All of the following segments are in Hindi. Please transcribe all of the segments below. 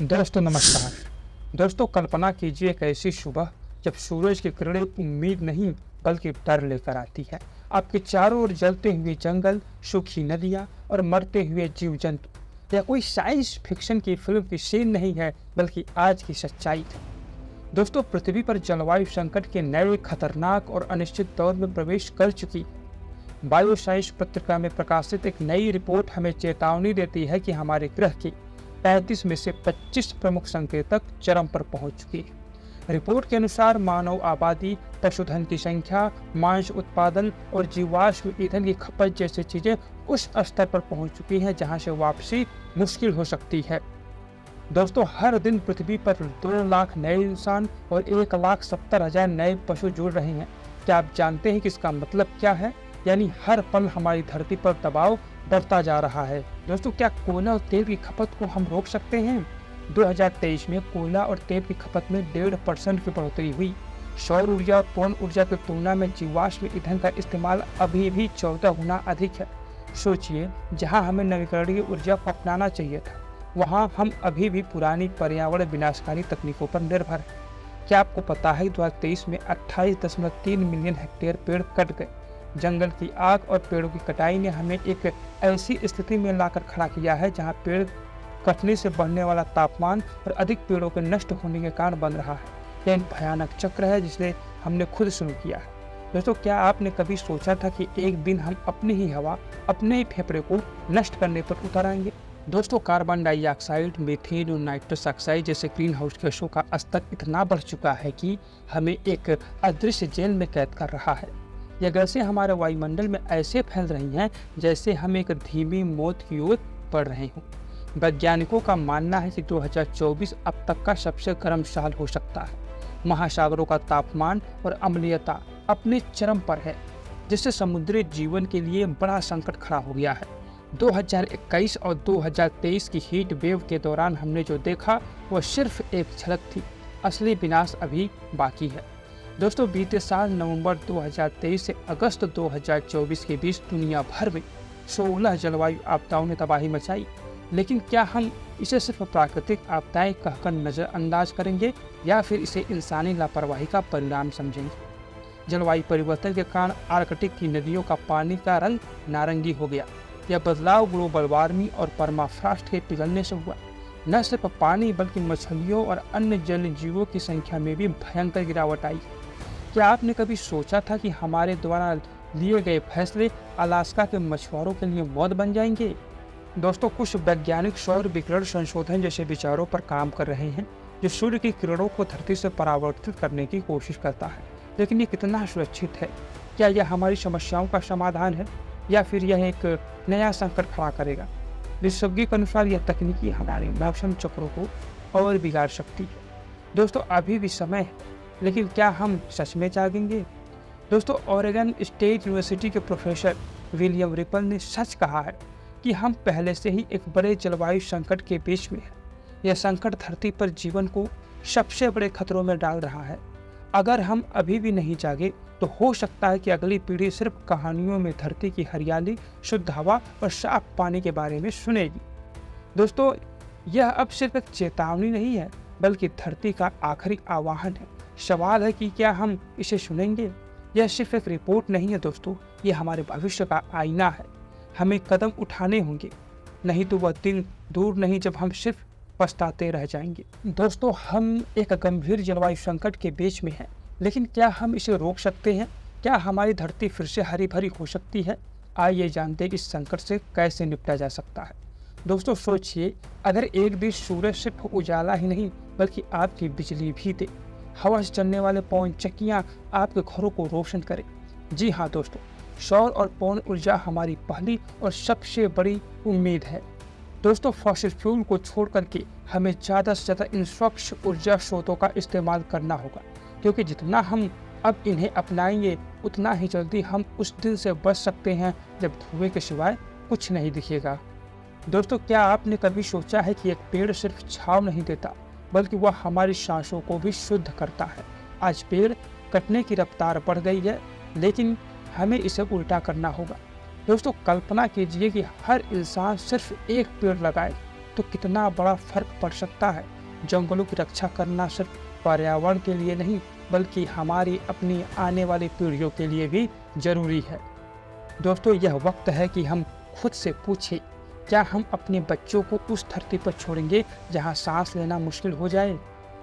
दोस्तों नमस्कार। दोस्तों कल्पना कीजिए एक ऐसी सुबह जब सूरज की किरणें उम्मीद नहीं बल्कि डर लेकर आती है। आपके चारों ओर जलते हुए जंगल, सूखी नदियाँ और मरते हुए जीव जंतु। यह कोई साइंस फिक्शन की फिल्म की सीन नहीं है बल्कि आज की सच्चाई है। दोस्तों पृथ्वी पर जलवायु संकट के नए खतरनाक और अनिश्चित दौर में प्रवेश कर चुकी है। बायोसाइंस पत्रिका में प्रकाशित एक नई रिपोर्ट हमें चेतावनी देती है कि हमारे ग्रह की 35 में से 25 प्रमुख संकेतक चरम पर पहुंच चुकी है। रिपोर्ट के अनुसार मानव आबादी, पशुधन की संख्या, मांस उत्पादन और जीवाश्म ईंधन की खपत जैसी चीजें उस स्तर पर पहुंच चुकी हैं जहां से वापसी मुश्किल हो सकती है। दोस्तों हर दिन पृथ्वी पर 2 लाख नए इंसान और 1,70,000 नए पशु जुड़ रहे हैं। क्या आप जानते हैं कि इसका मतलब क्या है? यानी हर पल हमारी धरती पर दबाव बढ़ता जा रहा है। दोस्तों क्या कोयला और तेल की खपत को हम रोक सकते हैं? 2023 में कोयला और तेल की खपत में 1.5% की बढ़ोतरी हुई। सौर ऊर्जा और पवन ऊर्जा की तुलना में जीवाश्म ईंधन का इस्तेमाल अभी भी 14 गुना अधिक है। सोचिए, जहां हमें नवीकरणीय ऊर्जा को अपनाना चाहिए था, वहां हम अभी भी पुरानी पर्यावरण विनाशकारी तकनीकों पर निर्भर हैं। क्या आपको पता है 2023 में 28.3 मिलियन हेक्टेयर पेड़ कट गए? जंगल की आग और पेड़ों की कटाई ने हमें एक ऐसी स्थिति में लाकर खड़ा किया है जहां पेड़ कटने से बढ़ने वाला तापमान और अधिक पेड़ों के नष्ट होने के कारण बन रहा है। यह एक भयानक चक्र है जिसे हमने खुद शुरू किया है। दोस्तों क्या आपने कभी सोचा था कि एक दिन हम अपनी ही हवा, अपने ही फेफड़े को नष्ट करने पर उतर आएंगे? दोस्तों कार्बन डाइऑक्साइड, मीथेन और नाइट्रस ऑक्साइड जैसे ग्रीन हाउस गैसों का स्तर इतना बढ़ चुका है कि हमें एक अदृश्य जेल में कैद कर रहा है। यह गैसें हमारे वायुमंडल में ऐसे फैल रही हैं जैसे हम एक धीमी मौत की ओर बढ़ रहे हों। वैज्ञानिकों का मानना है कि 2024 अब तक का सबसे गर्म साल हो सकता है। महासागरों का तापमान और अम्लीयता अपने चरम पर है, जिससे समुद्री जीवन के लिए बड़ा संकट खड़ा हो गया है। 2021 और 2023 की हीट वेव के दौरान हमने जो देखा वह सिर्फ एक झलक थी, असली विनाश अभी बाकी है। दोस्तों बीते साल नवंबर 2023 से अगस्त 2024 के बीच दुनिया भर में 16 जलवायु आपदाओं ने तबाही मचाई। लेकिन क्या हम इसे सिर्फ प्राकृतिक आपदाएं कहकर नज़रअंदाज करेंगे या फिर इसे इंसानी लापरवाही का परिणाम समझेंगे? जलवायु परिवर्तन के कारण आर्कटिक की नदियों का पानी का रंग नारंगी हो गया। यह बदलाव ग्लोबल वार्मिंग और परमाफ्रॉस्ट के पिघलने से हुआ। न सिर्फ पानी बल्कि मछलियों और अन्य जल जीवों की संख्या में भी भयंकर गिरावट आई। क्या आपने कभी सोचा था कि हमारे द्वारा लिए गए फैसले अलास्का के मछुआरों के लिए मौत बन जाएंगे? दोस्तों कुछ वैज्ञानिक सौर विकिरण संशोधन जैसे विचारों पर काम कर रहे हैं जो सूर्य की किरणों को धरती से परावर्तित करने की कोशिश करता है। लेकिन ये कितना सुरक्षित है? क्या यह हमारी समस्याओं का समाधान है या फिर यह एक नया संकट खड़ा करेगा? विशेषज्ञों के अनुसार यह तकनीकी हमारे मौसम चक्रों को और बिगाड़ सकती है। दोस्तों अभी भी समय है, लेकिन क्या हम सच में जागेंगे? दोस्तों ओरेगन स्टेट यूनिवर्सिटी के प्रोफेसर विलियम रिपल ने सच कहा है कि हम पहले से ही एक बड़े जलवायु संकट के बीच में हैं। यह संकट धरती पर जीवन को सबसे बड़े खतरों में डाल रहा है। अगर हम अभी भी नहीं जागे तो हो सकता है कि अगली पीढ़ी सिर्फ कहानियों में धरती की हरियाली, शुद्ध हवा और साफ पानी के बारे में सुनेगी। दोस्तों यह अब सिर्फ एक चेतावनी नहीं है बल्कि धरती का आखिरी आह्वान है। सवाल है कि क्या हम इसे सुनेंगे? यह सिर्फ एक रिपोर्ट नहीं है दोस्तों, यह हमारे भविष्य का आईना है। हमें कदम उठाने होंगे, नहीं तो वह दिन दूर नहीं जब हम सिर्फ पछताते रह जाएंगे। दोस्तों हम एक गंभीर जलवायु संकट के बीच में हैं, लेकिन क्या हम इसे रोक सकते हैं? क्या हमारी धरती फिर से हरी भरी हो सकती है? आइए जानते हैं कि इस संकट से कैसे निपटा जा सकता है। दोस्तों सोचिए, अगर एक दिन सूरज सिर्फ उजाला ही नहीं बल्कि आपकी बिजली भी दे, हवा से चलने वाले पवन चक्कियाँ आपके घरों को रोशन करें। जी हाँ दोस्तों, सौर और पवन ऊर्जा हमारी पहली और सबसे बड़ी उम्मीद है। दोस्तों फॉसिल फ्यूल को छोड़ करके हमें ज़्यादा से ज़्यादा इन स्वच्छ ऊर्जा स्रोतों का इस्तेमाल करना होगा, क्योंकि जितना हम अब इन्हें अपनाएंगे उतना ही जल्दी हम उस दिन से बच सकते हैं जब धुएं के सिवाय कुछ नहीं दिखेगा। दोस्तों क्या आपने कभी सोचा है कि एक पेड़ सिर्फ छांव नहीं देता बल्कि वह हमारी सांसों को भी शुद्ध करता है? आज पेड़ कटने की रफ्तार बढ़ गई है, लेकिन हमें इसे उल्टा करना होगा। दोस्तों कल्पना कीजिए कि हर इंसान सिर्फ एक पेड़ लगाए तो कितना बड़ा फर्क पड़ सकता है। जंगलों की रक्षा करना सिर्फ पर्यावरण के लिए नहीं बल्कि हमारी अपनी आने वाली पीढ़ियों के लिए भी जरूरी है। दोस्तों, यह वक्त है कि हम खुद से पूछें, क्या हम अपने बच्चों को उस धरती पर छोड़ेंगे जहां सांस लेना मुश्किल हो जाए?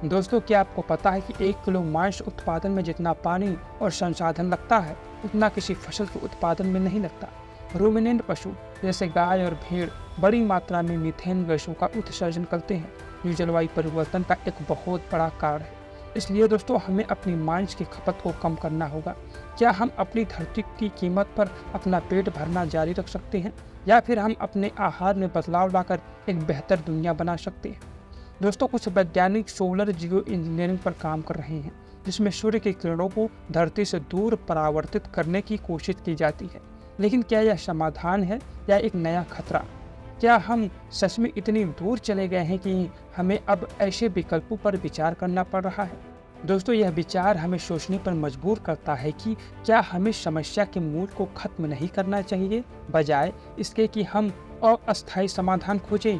दोस्तों, क्या आपको पता है कि 1 किलो मांस उत्पादन में जितना पानी और संसाधन लगता है उतना किसी फसल के उत्पादन में नहीं लगता। रूमिनेंट पशु जैसे गाय और भेड़ बड़ी मात्रा में मीथेन गैसों का उत्सर्जन करते हैं, जो जलवायु परिवर्तन का एक बहुत बड़ा कारण है। इसलिए दोस्तों, हमें अपनी मांस की खपत को कम करना होगा। क्या हम अपनी धरती की कीमत पर अपना पेट भरना जारी रख सकते हैं या फिर हम अपने आहार में बदलाव लाकर एक बेहतर दुनिया बना सकते हैं? दोस्तों, कुछ वैज्ञानिक सोलर जियो इंजीनियरिंग पर काम कर रहे हैं, जिसमें सूर्य की किरणों को धरती से दूर परावर्तित करने की कोशिश की जाती है। लेकिन क्या यह समाधान है या एक नया खतरा? क्या हम सच में इतनी दूर चले गए हैं कि हमें अब ऐसे विकल्पों पर विचार करना पड़ रहा है? दोस्तों, यह विचार हमें सोचने पर मजबूर करता है कि क्या हमें समस्या के मूल को खत्म नहीं करना चाहिए, बजाय इसके कि हम अस्थायी समाधान खोजें।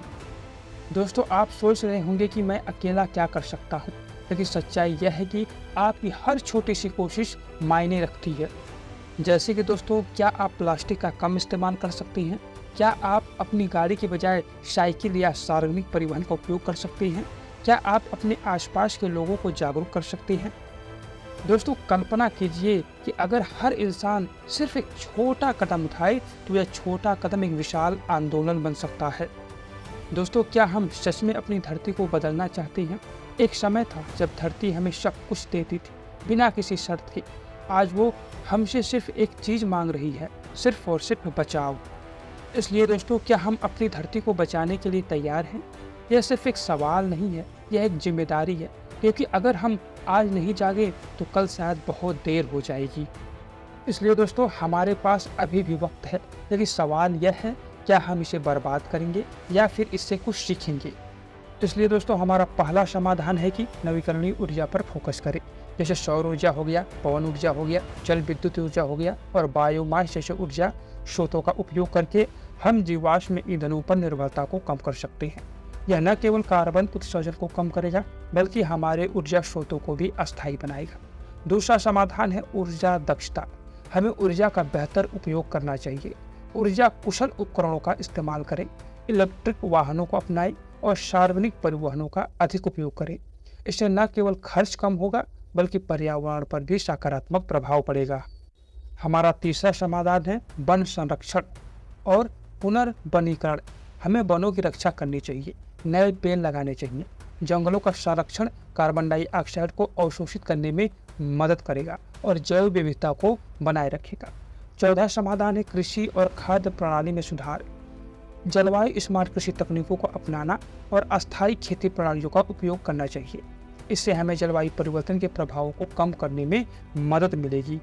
दोस्तों, आप सोच रहे होंगे कि मैं अकेला क्या कर सकता हूँ, लेकिन सच्चाई यह है कि आपकी हर छोटी सी कोशिश मायने रखती है। जैसे कि दोस्तों, क्या आप प्लास्टिक का कम इस्तेमाल कर सकते हैं? क्या आप अपनी गाड़ी के बजाय साइकिल या सार्वजनिक परिवहन का उपयोग कर सकते हैं? क्या आप अपने आसपास के लोगों को जागरूक कर सकते हैं? दोस्तों, कल्पना कीजिए कि अगर हर इंसान सिर्फ एक छोटा कदम उठाए तो यह छोटा कदम एक विशाल आंदोलन बन सकता है। दोस्तों, क्या हम सच में अपनी धरती को बदलना चाहते हैं? एक समय था जब धरती हमें सब कुछ देती थी, बिना किसी शर्त के। आज वो हमसे सिर्फ एक चीज़ मांग रही है, सिर्फ और सिर्फ बचाओ। इसलिए दोस्तों, क्या हम अपनी धरती को बचाने के लिए तैयार हैं? यह सिर्फ एक सवाल नहीं है, यह एक जिम्मेदारी है, क्योंकि अगर हम आज नहीं जागे तो कल शायद बहुत देर हो जाएगी। इसलिए दोस्तों, हमारे पास अभी भी वक्त है, लेकिन सवाल यह है, क्या हम इसे बर्बाद करेंगे या फिर इससे कुछ सीखेंगे? इसलिए दोस्तों, हमारा पहला समाधान है कि नवीकरणीय ऊर्जा पर फोकस करें, जैसे सौर ऊर्जा हो गया, पवन ऊर्जा हो गया, जल विद्युत ऊर्जा हो गया और बायोमास जैसे ऊर्जा स्रोतों का उपयोग करके हम जीवाश्म ईंधनों पर निर्भरता को कम कर सकते हैं। यह न केवल कार्बन उत्सर्जन को कम करेगा बल्कि हमारे ऊर्जा स्रोतों को भी अस्थायी बनाएगा। दूसरा समाधान है ऊर्जा दक्षता। हमें ऊर्जा का बेहतर उपयोग करना चाहिए। ऊर्जा कुशल उपकरणों का इस्तेमाल करें, इलेक्ट्रिक वाहनों को अपनाएं और सार्वजनिक परिवहनों का अधिक उपयोग करें। इससे न केवल खर्च कम होगा बल्कि पर्यावरण पर भी सकारात्मक प्रभाव पड़ेगा। हमारा तीसरा समाधान है वन संरक्षण और पुनर्वनीकरण। हमें वनों की रक्षा करनी चाहिए, नए पेड़ लगाने चाहिए। जंगलों का संरक्षण कार्बन डाइऑक्साइड को अवशोषित करने में मदद करेगा और जैव विविधता को बनाए रखेगा। चौथा समाधान है कृषि और खाद्य प्रणाली में सुधार। जलवायु स्मार्ट कृषि तकनीकों को अपनाना और अस्थायी खेती प्रणालियों का उपयोग करना चाहिए। इससे हमें जलवायु परिवर्तन के प्रभावों को कम करने में मदद मिलेगी।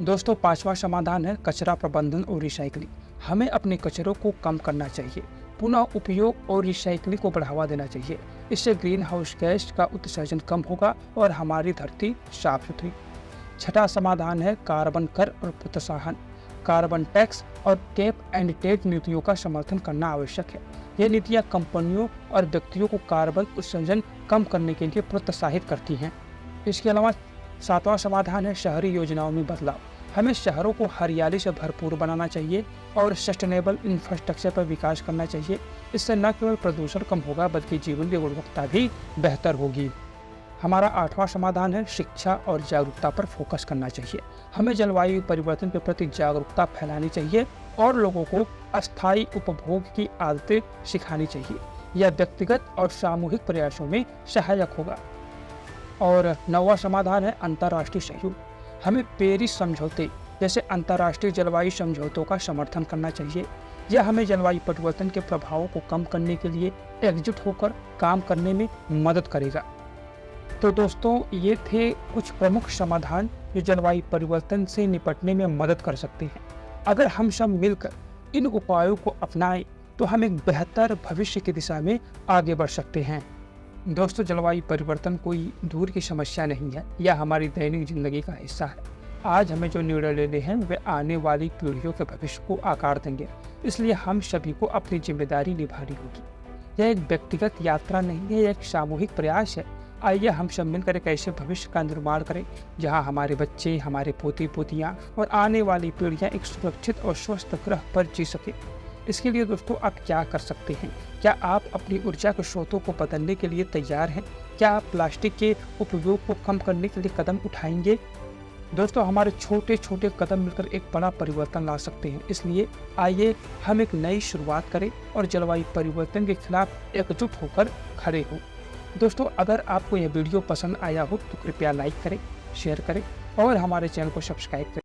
दोस्तों, पांचवा समाधान है कचरा प्रबंधन और रिसाइकलिंग। हमें अपने कचरों को कम करना चाहिए, पुनः उपयोग और रिसाइकलिंग को बढ़ावा देना चाहिए। इससे ग्रीन हाउस गैस का उत्सर्जन कम होगा और हमारी धरती साफ सुथरी। छठा समाधान है कार्बन कर और प्रोत्साहन। कार्बन टैक्स और कैप एंड ट्रेड नीतियों का समर्थन करना आवश्यक है। ये नीतियाँ कंपनियों और व्यक्तियों को कार्बन उत्सर्जन कम करने के लिए प्रोत्साहित करती हैं। इसके अलावा सातवां समाधान है शहरी योजनाओं में बदलाव। हमें शहरों को हरियाली से भरपूर बनाना चाहिए और सस्टेनेबल इंफ्रास्ट्रक्चर पर विकास करना चाहिए। इससे न केवल प्रदूषण कम होगा बल्कि जीवन की गुणवत्ता भी बेहतर होगी। हमारा आठवां समाधान है शिक्षा और जागरूकता पर फोकस करना चाहिए। हमें जलवायु परिवर्तन के प्रति जागरूकता फैलानी चाहिए और लोगों को अस्थायी उपभोग की आदतें सिखानी चाहिए। यह व्यक्तिगत और सामूहिक प्रयासों में सहायक होगा। और नौवां समाधान है अंतर्राष्ट्रीय सहयोग। हमें पेरिस समझौते जैसे अंतर्राष्ट्रीय जलवायु समझौतों का समर्थन करना चाहिए। यह हमें जलवायु परिवर्तन के प्रभावों को कम करने के लिए एकजुट होकर काम करने में मदद करेगा। तो दोस्तों, ये थे कुछ प्रमुख समाधान जो जलवायु परिवर्तन से निपटने में मदद कर सकते हैं। अगर हम सब मिलकर इन उपायों को अपनाएं तो हम एक बेहतर भविष्य की दिशा में आगे बढ़ सकते हैं। दोस्तों, जलवायु परिवर्तन कोई दूर की समस्या नहीं है, यह हमारी दैनिक जिंदगी का हिस्सा है। आज हमें जो निर्णय लेने हैं वे आने वाली पीढ़ियों के भविष्य को आकार देंगे। इसलिए हम सभी को अपनी जिम्मेदारी निभानी होगी। यह एक व्यक्तिगत यात्रा नहीं है, यह एक सामूहिक प्रयास है। आइए हम सब मिलकर एक ऐसे भविष्य का निर्माण करें जहां हमारे बच्चे, हमारे पोते पोतियां और आने वाली पीढ़ियां एक सुरक्षित और स्वस्थ ग्रह पर जी सके। इसके लिए दोस्तों आप क्या कर सकते हैं? क्या आप अपनी ऊर्जा के स्रोतों को बदलने के लिए तैयार हैं? क्या आप प्लास्टिक के उपयोग को कम करने के लिए कदम उठाएंगे? दोस्तों, हमारे छोटे छोटे कदम मिलकर एक बड़ा परिवर्तन ला सकते हैं। इसलिए आइए हम एक नई शुरुआत करें और जलवायु परिवर्तन के खिलाफ एकजुट होकर खड़े हों। दोस्तों, अगर आपको यह वीडियो पसंद आया हो तो कृपया लाइक करें, शेयर करें और हमारे चैनल को सब्सक्राइब करें।